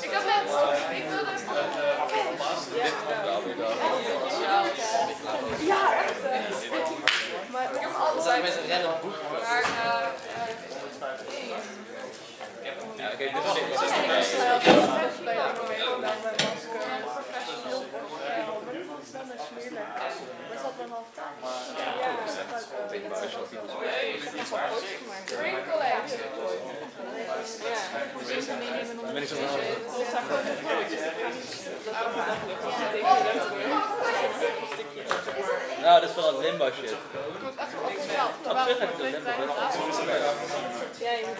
Ik had net, ik wilde ja, echt. Maar ik heb alles uit met een random boek. Maar ja, oké, dit is nou, dat is wel een limbo shit. Ik moet echt wel opgesteld. Op zich heb ik de limbo wel. Ja, je moet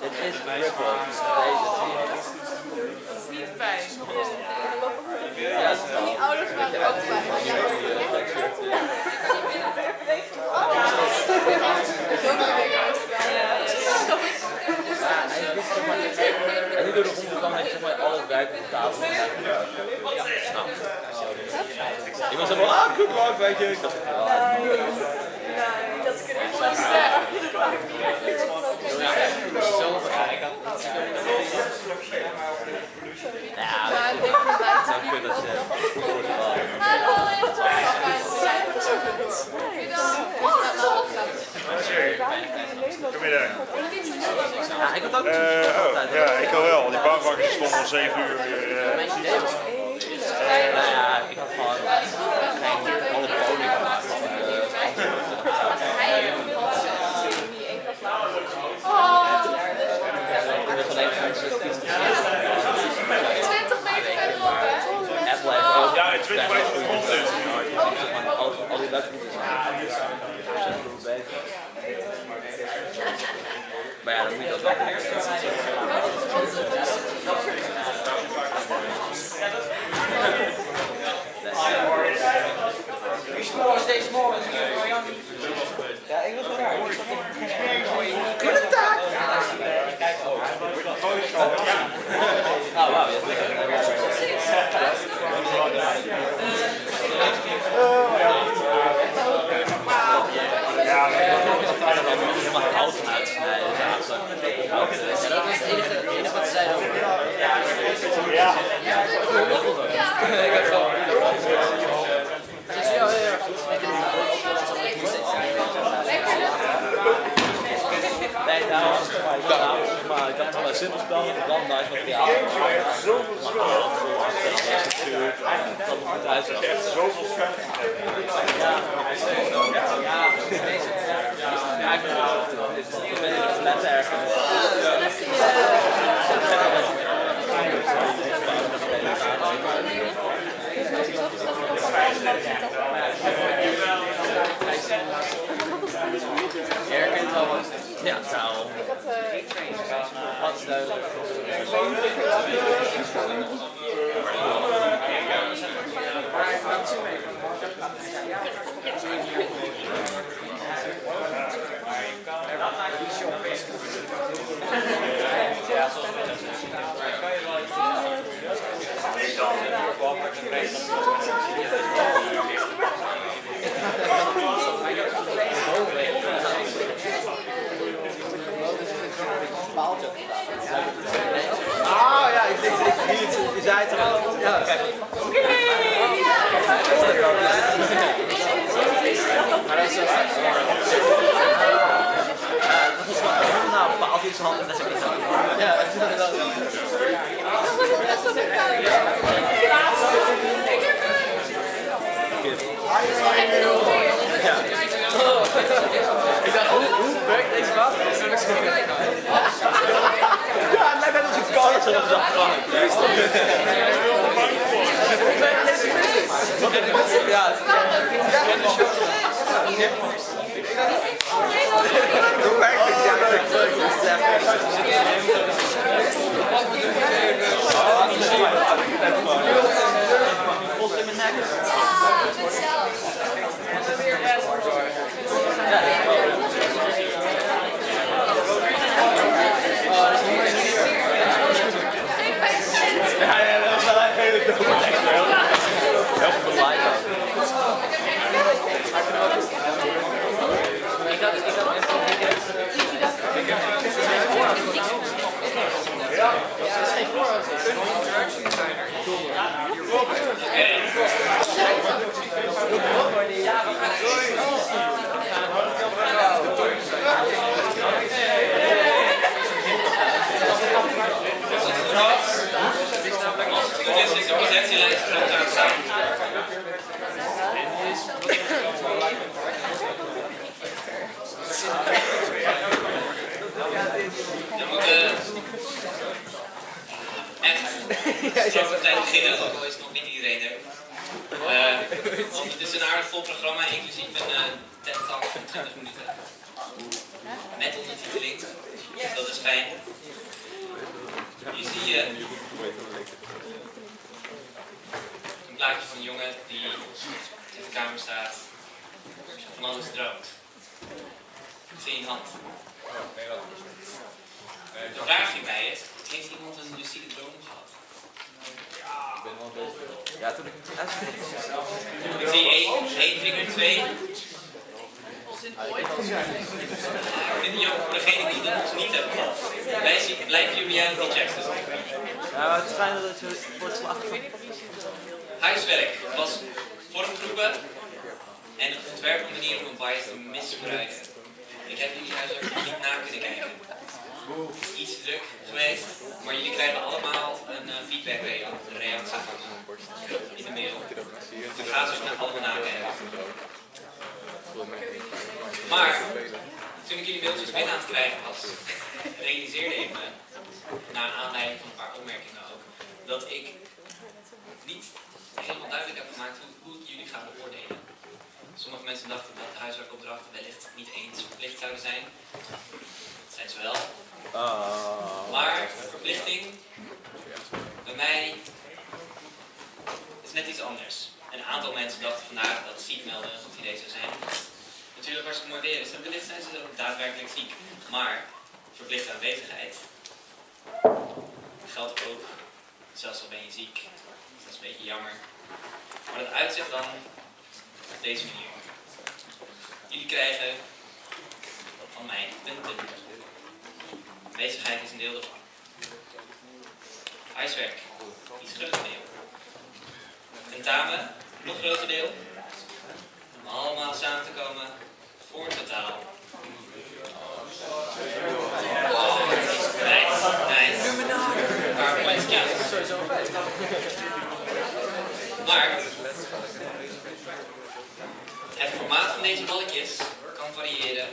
dit is rip-off. dat is niet fijn. Ja, Die ouders waren ook fijn. En nu door de onderkant heeft zeg maar alles werk op de tafel. Iemand zei van, good luck, weet je. Ik dacht, Dat kun je gewoon zeggen. ja, dat is kut als je Goedemiddag. ja, ik had ook Ja, ik al wel. Die bankwagens stonden om 7 uur. nou ja, ik had gewoon geen alle poging gemaakt. Ja, 20 meter van de grond is. Al die wedstrijden zijn maar ja, dan moet je dat wel Deze morgen. Ja, ik was wel raar. Goede taak! Oh, wauw, je helemaal hout van uitsnijden. Dat is het enige wat ze zeiden over. Ja. Ik heb gewoon. Het is heel erg goed. Nee, nou, maar ik had het wel simpel spel met een brand nice materiaal. Zoveel spullen. Dat moet uit zijn. Zoveel spullen. Ja, ik ben in het net ergens. Herkent al wat? Ja, nou. Wat is duidelijk? Ah ja, ik je zei het al. Ja, kijk. Maar dat is zo. Dat is gewoon nou een paal in zijn hand en dat is ook zo. Ja, dat is inderdaad wel. Ik dacht, hoe werkt deze wat? Ja, het lijkt net als een kans en dat is afgevangen. Ja, hoe werkt het? Ja, ik vol in mijn nek. Ja, dat is wel een hele domme tekst. Heel veel like. zal ik meteen beginnen, ook al is nog niet iedereen er. Want het is een aardig vol programma, inclusief een TED-talk van 20 minuten. Met ondertiteling, dus dat is fijn. Hier zie je een plaatje van een jongen die in de kamer staat, van alles droomt. Dat zie je in hand. De vraag hierbij is, heeft iemand een lucide droom gehad? Ik ben wel bezig. Ja, toen ik... Ik zie 1 vinger, 2. Ik vind het jammer voor degene die dat niet hebben gehad. Blijven jullie reality checks dus kijken? Ja, maar het is fijn dat je wordt slagen. Huiswerk was vormgroepen en het ontwerp een manier om een bias te misbruiken. Ik heb jullie huiswerk nog niet na kunnen kijken. Het is iets te druk geweest, maar jullie krijgen allemaal een feedback-reactie in de mail. Ga ze dus allemaal nakijken. Maar toen ik jullie mailtjes binnen aan het krijgen was, realiseerde ik me, naar aanleiding van een paar opmerkingen ook, dat ik niet helemaal duidelijk heb gemaakt hoe ik jullie ga beoordelen. Sommige mensen dachten dat de huiswerkopdrachten wellicht niet eens verplicht zouden zijn. Dat zijn ze wel. Maar verplichting, bij mij, is net iets anders. Een aantal mensen dachten vandaag dat ziek melden een goed idee zou zijn. Natuurlijk hartstikke mooi weer is en wellicht zijn ze ook daadwerkelijk ziek. Maar verplichte aanwezigheid geldt ook, zelfs al ben je ziek. Dat is een beetje jammer. Maar dat uitzicht dan op deze manier. Jullie krijgen van mij punten. Aanwezigheid is een deel ervan. Huiswerk, iets groter deel. Tentamen, nog groter deel. Om allemaal samen te komen voor een totaal. Nice. Een paar points count. Maar het formaat van deze balletjes kan variëren.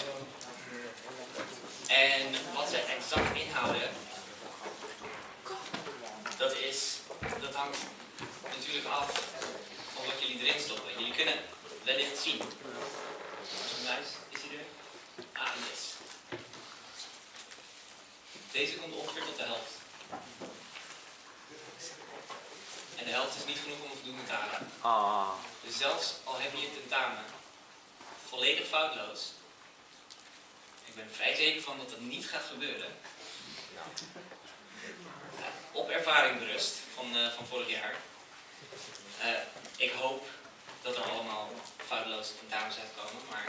En wat ze exact inhouden, dat hangt natuurlijk af van wat jullie erin stoppen. Jullie kunnen wellicht zien. Nice, is hij er? Ah, yes. Deze komt ongeveer tot de helft. En de helft is niet genoeg om voldoende te halen. Dus zelfs al heb je je tentamen volledig foutloos, ik ben vrij zeker van dat het niet gaat gebeuren. Op ervaring berust van vorig jaar. Ik hoop dat er allemaal foutloze tentamens uitkomen, maar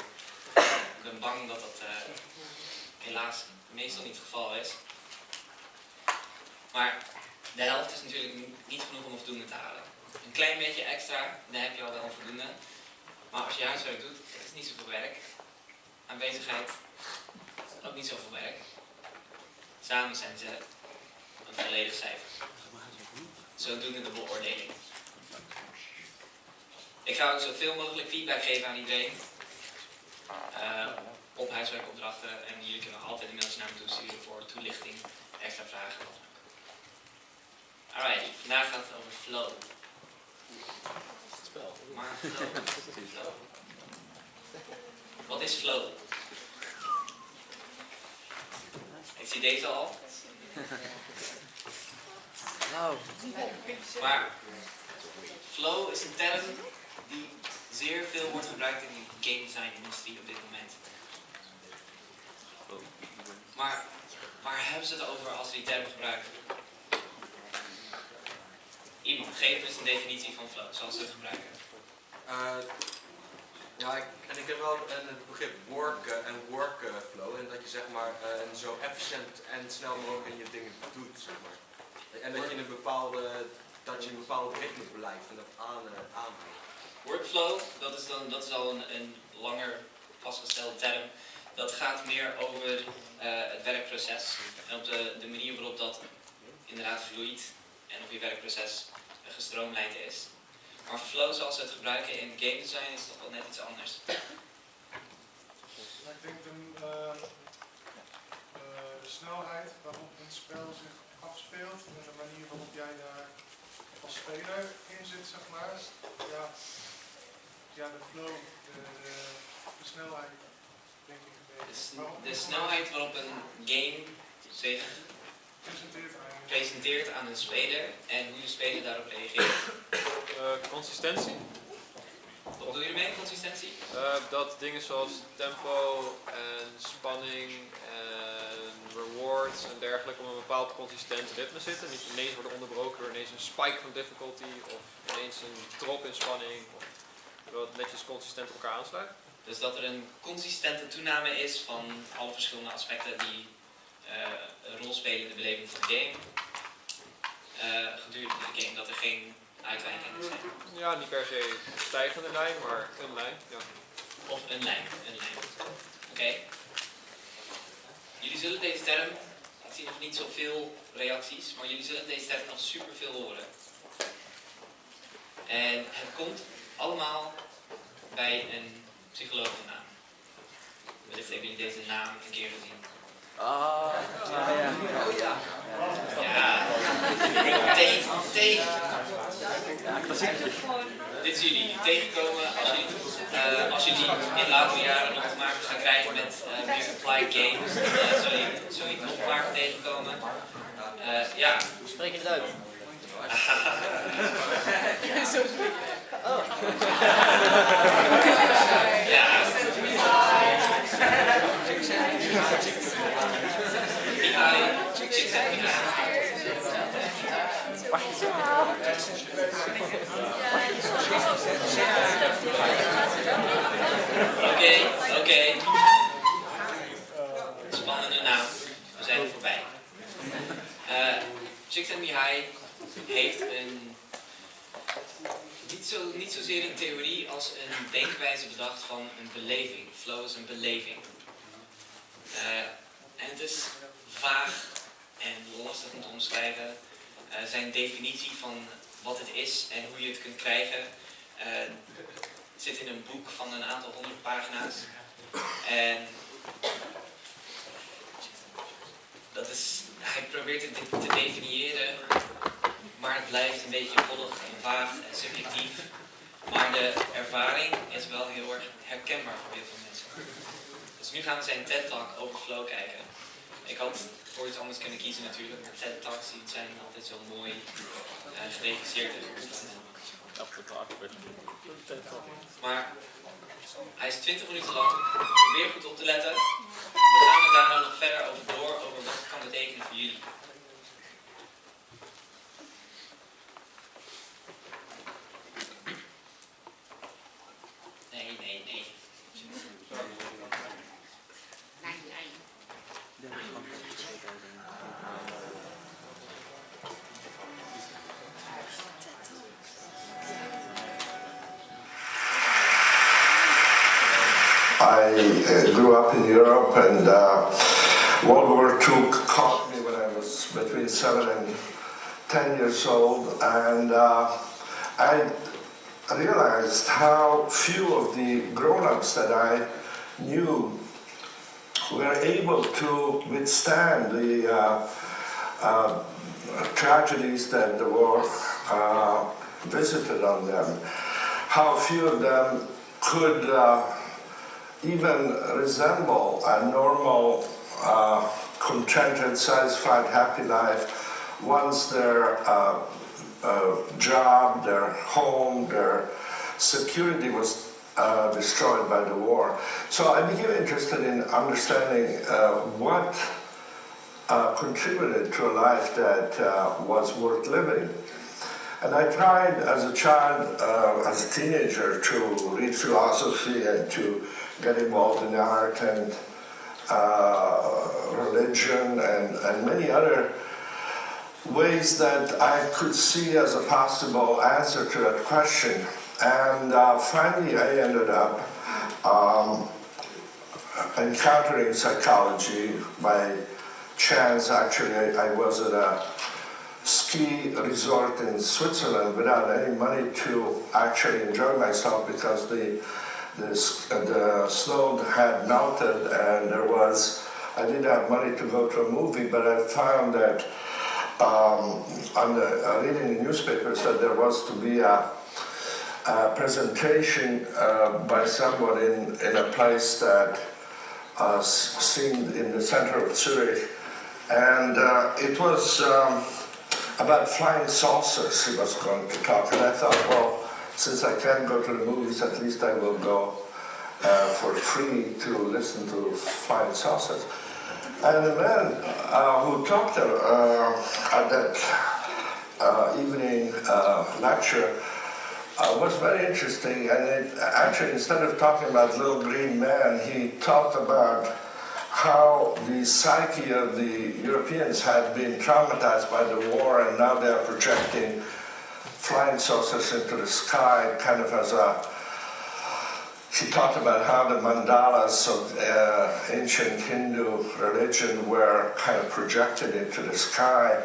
ik ben bang dat dat helaas meestal niet het geval is. Maar de helft is natuurlijk niet genoeg om voldoende te halen. Een klein beetje extra, dan heb je al wel voldoende. Maar als je huiswerk doet, het is niet zoveel werk. Aanwezigheid, ook niet zoveel werk. Samen zijn ze een volledig cijfer. Zodoende de beoordeling. Ik ga ook zoveel mogelijk feedback geven aan iedereen. Op huiswerkopdrachten. En jullie kunnen altijd een mailtje naar me toesturen voor toelichting, extra vragen. Alright, vandaag gaat het over flow. Maar flow. Wat is flow? Ik zie deze al. Maar flow is een term die zeer veel wordt gebruikt in de game design industrie op dit moment. Maar waar hebben ze het over als ze die term gebruiken? Iemand, geef eens een definitie van flow, zoals ze het gebruiken. Ik heb wel het begrip workflow en dat je zeg maar zo efficiënt en snel mogelijk je dingen doet, zeg maar. En dat je in een bepaald ritme blijft en dat aanhoudt. Workflow, dat is al een langer vastgestelde term. Dat gaat meer over het werkproces en op de manier waarop dat inderdaad vloeit en of je werkproces gestroomlijnd is. Maar flow zoals we het gebruiken in game design is toch wel net iets anders. Ik denk de snelheid waarop het spel zich afspeelt en de manier waarop jij daar ja, de flow, de snelheid, denk ik een beetje. De snelheid waarop een game zich presenteert aan een speler en hoe de speler daarop reageert. Consistentie. Wat bedoel je ermee, consistentie? Dat dingen zoals tempo en spanning en rewards en dergelijke op een bepaald consistent ritme zitten. Niet ineens worden onderbroken door ineens een spike van difficulty of ineens een drop in spanning. Of dat het netjes consistent op elkaar aansluit. Dus dat er een consistente toename is van alle verschillende aspecten die een rol spelen in de beleving van de game. Gedurende de game, dat er geen uitwijkingen zijn. Ja, niet per se een stijgende lijn, maar een lijn. Ja. Of een lijn. Oké. Jullie zullen deze term, ik zie nog niet zoveel reacties, maar jullie zullen deze term nog superveel horen. En het komt allemaal bij een psycholoog vandaan. Wellicht hebben jullie deze naam een keer gezien. Ah, ja. Oh ja. Ja. Dit is jullie tegenkomen als jullie in latere jaren nog te maken gaan krijgen met meer applied games. Zul je het nog vaker tegenkomen. Ja. Spreek je het uit? Ja. Oké. Spannende naam. We zijn er voorbij. Csikszentmihalyi heeft een niet zozeer een theorie als een denkwijze bedacht van een beleving. Flow is een beleving. En het is vaag en lastig om te omschrijven. Zijn definitie van wat het is en hoe je het kunt krijgen zit in een boek van een aantal 100 pagina's. En hij probeert het te definiëren, maar het blijft een beetje koddig en vaag en subjectief. Maar de ervaring is wel heel erg herkenbaar voor heel veel mensen. Dus nu gaan we zijn TED-talk over flow kijken. Ik had voor iets anders kunnen kiezen natuurlijk, maar TED-talks zijn altijd zo mooi geregisseerd en geoefend. Maar hij is 20 minuten lang. Probeer goed op te letten. We gaan er daarna nog verder over door, over wat het kan betekenen voor jullie. Nee. I grew up in Europe, and World War II caught me when I was between 7 and 10 years old, and I realized how few of the grown-ups that I knew were able to withstand the tragedies that the war visited on them. How few of them could even resemble a normal, contented, satisfied, happy life once their job, their home, their security was destroyed by the war. So I became interested in understanding what contributed to a life that was worth living. And I tried as a child, as a teenager, to read philosophy and to get involved in art and religion and many other ways that I could see as a possible answer to that question. And finally I ended up encountering psychology by chance. Actually, I was at a ski resort in Switzerland without any money to actually enjoy myself because the snow had melted and I didn't have money to go to a movie, but I found that reading the newspapers that there was to be a presentation by someone in a place that seemed in the center of Zurich. And it was about flying saucers he was going to talk. And I thought, well, since I can't go to the movies, at least I will go for free to listen to flying saucers. And the man who talked at that evening lecture was very interesting. And actually, instead of talking about little green man, he talked about how the psyche of the Europeans had been traumatized by the war, and now they are projecting flying saucers into the sky, kind of as a... He talked about how the mandalas of ancient Hindu religion were kind of projected into the sky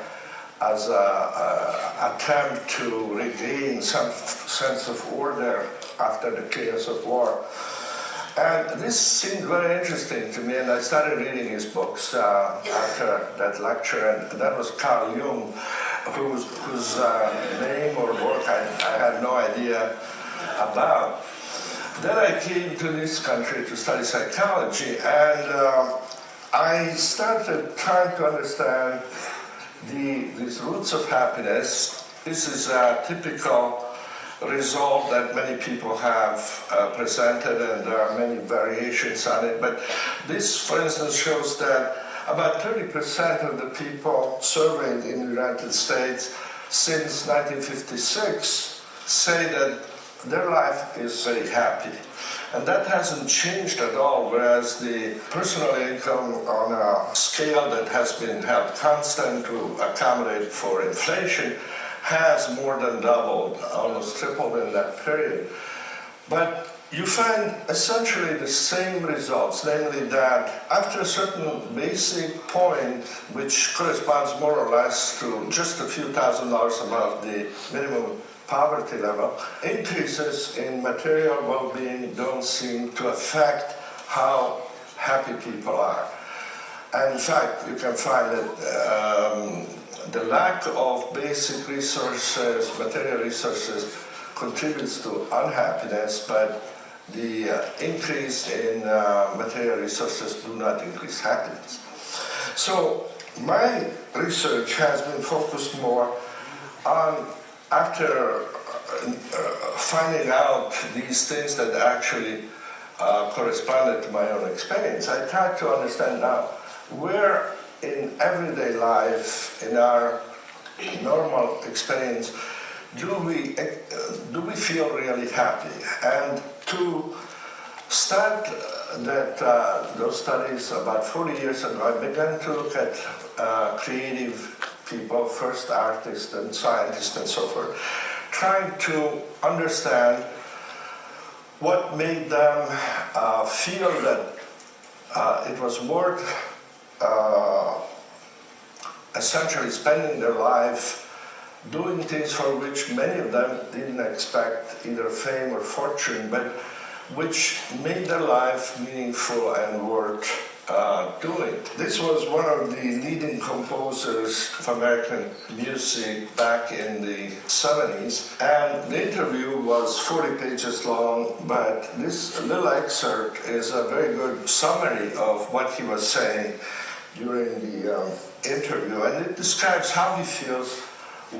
as an attempt to regain some sense of order after the chaos of war. And this seemed very interesting to me, and I started reading his books after that lecture, and that was Carl Jung, whose name or work I had no idea about. Then I came to this country to study psychology, and I started trying to understand these roots of happiness. This is a typical result that many people have presented, and there are many variations on it. But this, for instance, shows that about 30% of the people surveyed in the United States since 1956 say that their life is very happy. And that hasn't changed at all, whereas the personal income on a scale that has been held constant to accommodate for inflation has more than doubled, almost tripled in that period. But you find essentially the same results, namely that after a certain basic point, which corresponds more or less to just a few $1,000s above the minimum poverty level, increases in material well-being don't seem to affect how happy people are. And in fact, you can find that the lack of basic resources, material resources, contributes to unhappiness, but the increase in material resources do not increase happiness. So my research has been focused more on, after finding out these things that actually corresponded to my own experience, I tried to understand now where in everyday life, in our normal experience, do we feel really happy? And to start those studies about 40 years ago, I began to look at creative people, first artists and scientists and so forth, trying to understand what made them feel that it was worth essentially spending their life doing things for which many of them didn't expect either fame or fortune, but which made their life meaningful and worth doing. This was one of the leading composers of American music back in the 70s, and the interview was 40 pages long, but this little excerpt is a very good summary of what he was saying during the interview, and it describes how he feels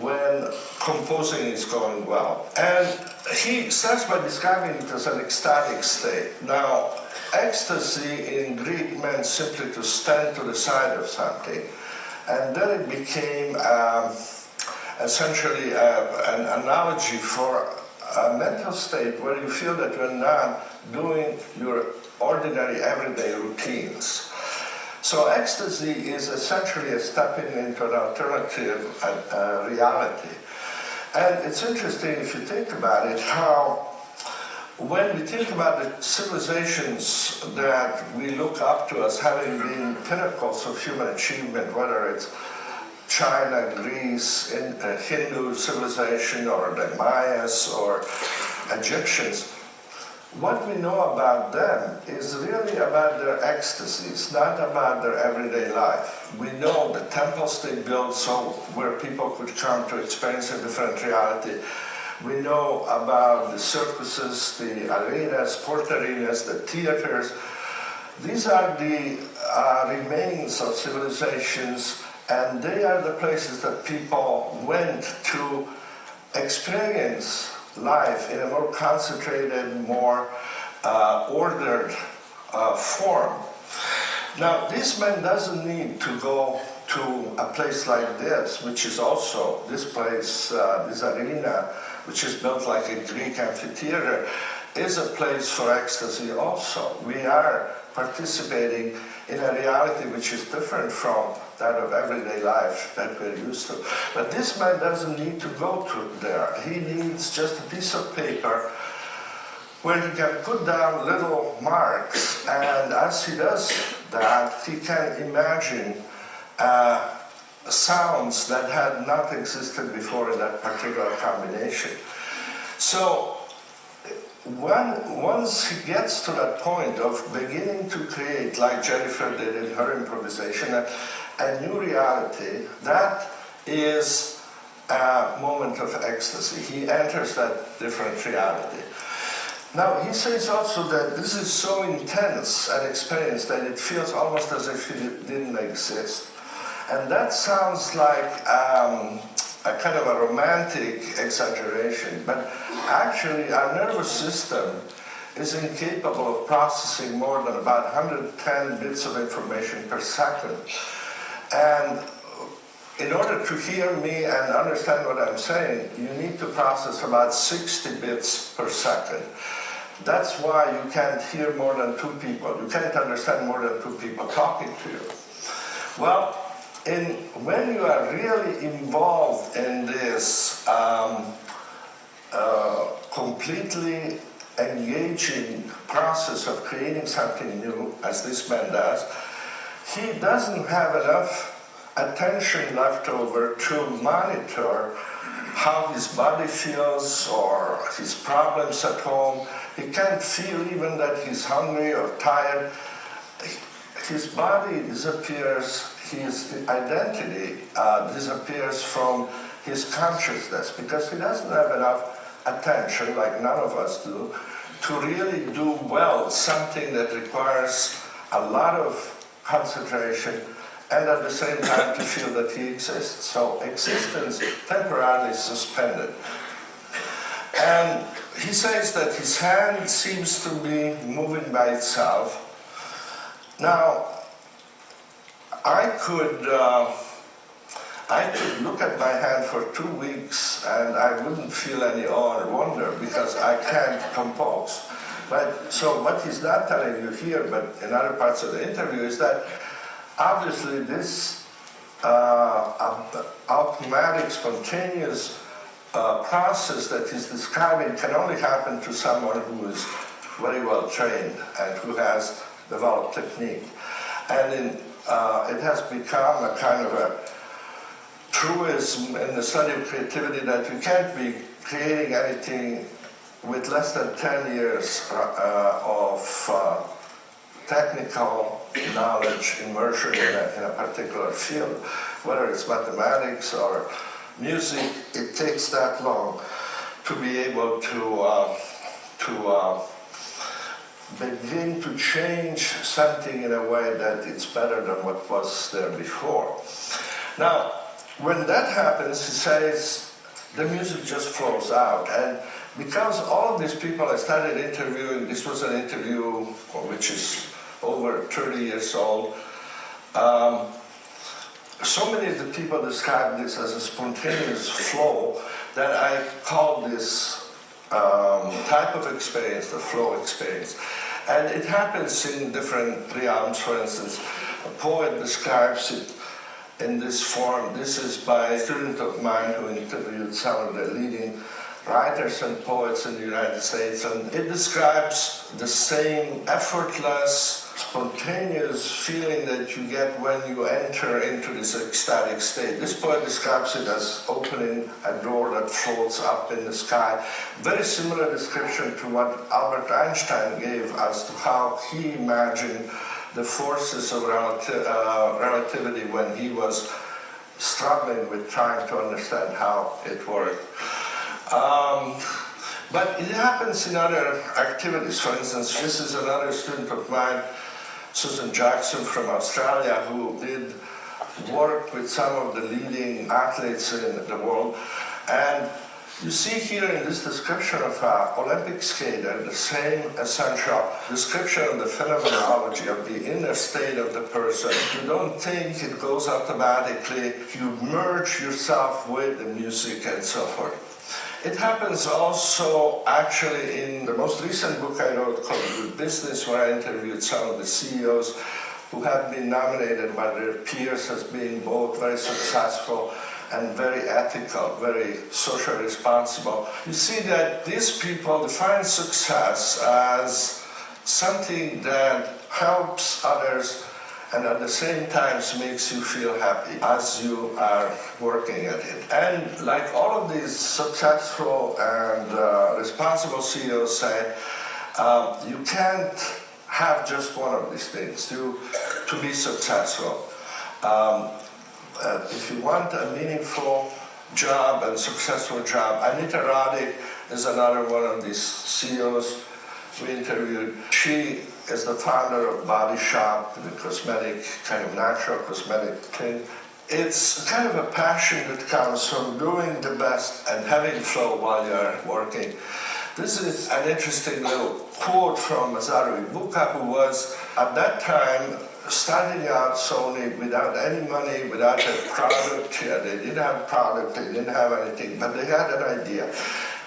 when composing is going well. And he starts by describing it as an ecstatic state. Now, ecstasy in Greek meant simply to stand to the side of something, and then it became essentially an analogy for a mental state where you feel that you're not doing your ordinary everyday routines. So ecstasy is essentially a stepping into an alternative reality. And it's interesting, if you think about it, how when we think about the civilizations that we look up to as having been pinnacles of human achievement, whether it's China, Greece, Hindu civilization, or the Mayas, or Egyptians, what we know about them is really about their ecstasies, not about their everyday life. We know the temples they built so where people could come to experience a different reality. We know about the circuses, the arenas, sport arenas, the theaters. These are the remains of civilizations, and they are the places that people went to experience life in a more concentrated, more ordered form. Now, this man doesn't need to go to a place like this, which is also, this place, this arena, which is built like a Greek amphitheater, is a place for ecstasy also. We are participating in a reality which is different from that of everyday life that we're used to. But this man doesn't need to go to there. He needs just a piece of paper where he can put down little marks, and as he does that, he can imagine sounds that had not existed before in that particular combination. So once he gets to that point of beginning to create, like Jennifer did in her improvisation, a new reality, that is a moment of ecstasy. He enters that different reality. Now, he says also that this is so intense an experience that it feels almost as if it didn't exist. And that sounds like a kind of a romantic exaggeration, but actually our nervous system is incapable of processing more than about 110 bits of information per second. And in order to hear me and understand what I'm saying, you need to process about 60 bits per second. That's why you can't hear more than two people. You can't understand more than two people talking to you. Well, when you are really involved in this completely engaging process of creating something new, as this man does, he doesn't have enough attention left over to monitor how his body feels or his problems at home. He can't feel even that he's hungry or tired. His body disappears, his identity disappears from his consciousness because he doesn't have enough attention, like none of us do, to really do well something that requires a lot of concentration and at the same time to feel that he exists. So existence temporarily suspended. And he says that his hand seems to be moving by itself. Now, I could look at my hand for 2 weeks and I wouldn't feel any awe or wonder because I can't compose. But so what he's not telling you here, but in other parts of the interview, is that obviously this automatic, spontaneous process that he's describing can only happen to someone who is very well trained and who has developed technique. And it has become a kind of a truism in the study of creativity that you can't be creating anything with less than 10 years of technical knowledge, immersion in a particular field. Whether it's mathematics or music, it takes that long to be able to begin to change something in a way that it's better than what was there before. Now, when that happens, he says, the music just flows out. And because all of these people I started interviewing, this was an interview which is over 30 years old, so many of the people describe this as a spontaneous flow that I call this type of experience, the flow experience. And it happens in different realms. For instance, a poet describes it in this form. This is by a student of mine who interviewed some of the leading writers and poets in the United States, and it describes the same effortless, spontaneous feeling that you get when you enter into this ecstatic state. This poet describes it as opening a door that floats up in the sky. Very similar description to what Albert Einstein gave as to how he imagined the forces of relativity when he was struggling with trying to understand how it worked. But it happens in other activities. For instance, this is another student of mine, Susan Jackson from Australia, who did work with some of the leading athletes in the world. And you see here in this description of an Olympic skater the same essential description of the phenomenology of the inner state of the person. You don't think it goes automatically. You merge yourself with the music and so forth. It happens also actually in the most recent book I wrote called Good Business, where I interviewed some of the CEOs who have been nominated by their peers as being both very successful and very ethical, very socially responsible. You see that these people define success as something that helps others and at the same time makes you feel happy as you are working at it. And like all of these successful and responsible CEOs say, you can't have just one of these things to be successful. If you want a meaningful job and successful job, Anita Roddick is another one of these CEOs we interviewed. She is the founder of Body Shop, the cosmetic, kind of natural cosmetic thing. It's kind of a passion that comes from doing the best and having flow while you're working. This is an interesting little quote from Masaru Ibuka, who was, at that time, starting out Sony without any money, without a product. Yeah, they didn't have a product, they didn't have anything, but they had an idea.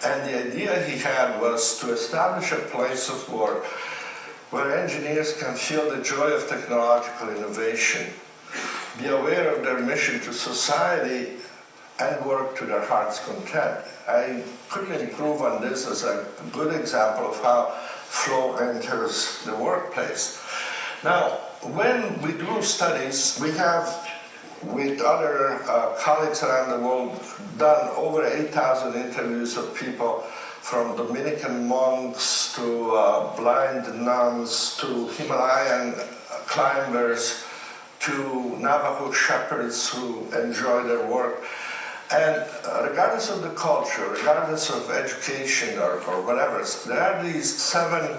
And the idea he had was to establish a place of work where engineers can feel the joy of technological innovation, be aware of their mission to society, and work to their heart's content. I couldn't improve on this as a good example of how flow enters the workplace. Now, when we do studies, we have, with other colleagues around the world, done over 8,000 interviews of people from Dominican monks to blind nuns to Himalayan climbers to Navajo shepherds who enjoy their work. And regardless of the culture, regardless of education or whatever, there are these 7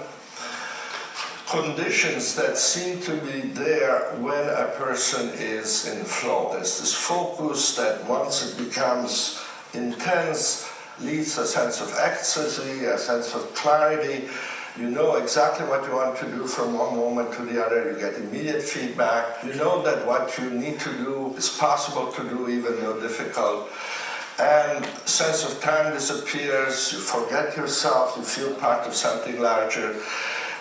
conditions that seem to be there when a person is in flow. There's this focus that once it becomes intense, leads a sense of ecstasy, a sense of clarity. You know exactly what you want to do from one moment to the other. You get immediate feedback. You know that what you need to do is possible to do even though difficult. And sense of time disappears. You forget yourself. You feel part of something larger.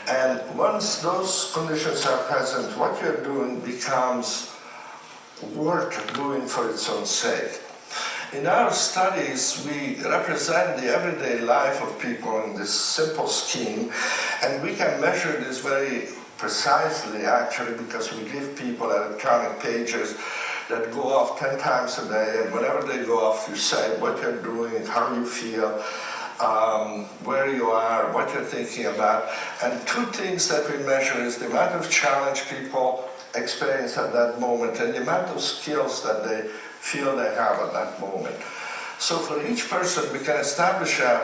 And once those conditions are present, what you're doing becomes worth doing for its own sake. In our studies, we represent the everyday life of people in this simple scheme, and we can measure this very precisely, actually, because we give people electronic pages that go off 10 times a day, and whenever they go off, you say what you're doing, how you feel, where you are, what you're thinking about. And 2 things that we measure is the amount of challenge people experience at that moment and the amount of skills that they feel they have at that moment. So for each person, we can establish an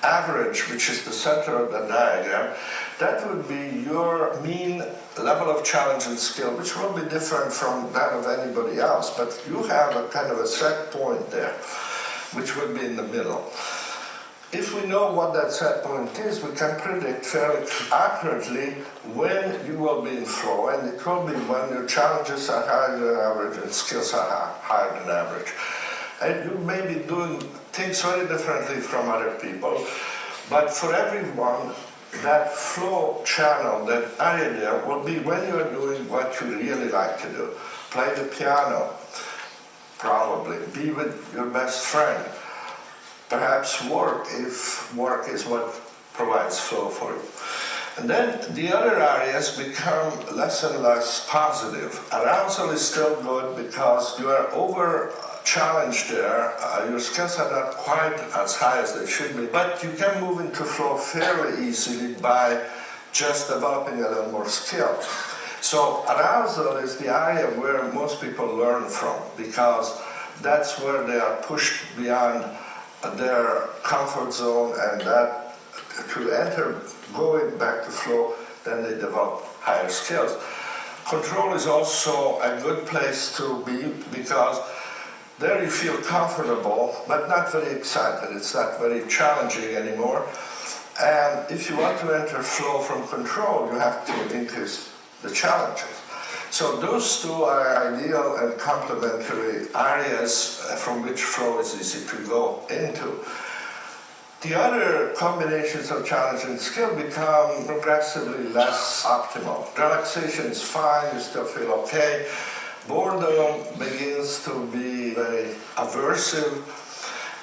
average, which is the center of the diagram. That would be your mean level of challenge and skill, which will be different from that of anybody else, but you have a kind of a set point there, which would be in the middle. If we know what that set point is, we can predict fairly accurately when you will be in flow, and it will be when your challenges are higher than average and skills are higher than average. And you may be doing things very differently from other people, but for everyone, that flow channel, that area there, will be when you're doing what you really like to do. Play the piano, probably. Be with your best friend. Perhaps work, if work is what provides flow for you. And then the other areas become less and less positive. Arousal is still good because you are over challenged there. Your skills are not quite as high as they should be, but you can move into flow fairly easily by just developing a little more skill. So arousal is the area where most people learn from, because that's where they are pushed beyond their comfort zone, and that to enter, going back to flow, then they develop higher skills. Control is also a good place to be because there you feel comfortable, but not very excited. It's not very challenging anymore. And if you want to enter flow from control, you have to increase the challenges. So those two are ideal and complementary areas from which flow is easy to go into. The other combinations of challenge and skill become progressively less optimal. Relaxation is fine, you still feel okay. Boredom begins to be very aversive,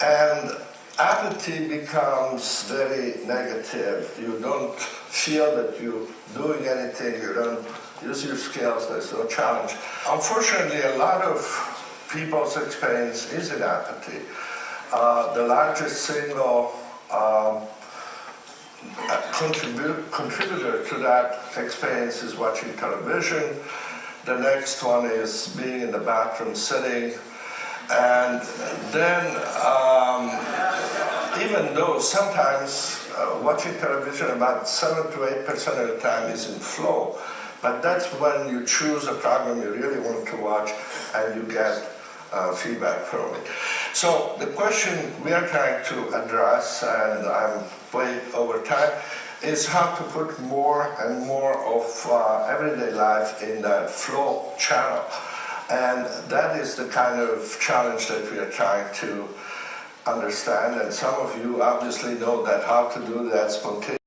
and apathy becomes very negative. You don't feel that you're doing anything, you don't use your skills, there's no challenge. Unfortunately, a lot of people's experience is in apathy. The largest single contributor to that experience is watching television. The next one is being in the bathroom sitting. And then, even though sometimes watching television about 7 to 8% of the time is in flow, but that's when you choose a program you really want to watch and you get feedback from it. So the question we are trying to address, and I'm way over time, is how to put more and more of everyday life in that flow channel. And that is the kind of challenge that we are trying to understand. And some of you obviously know that how to do that spontaneously.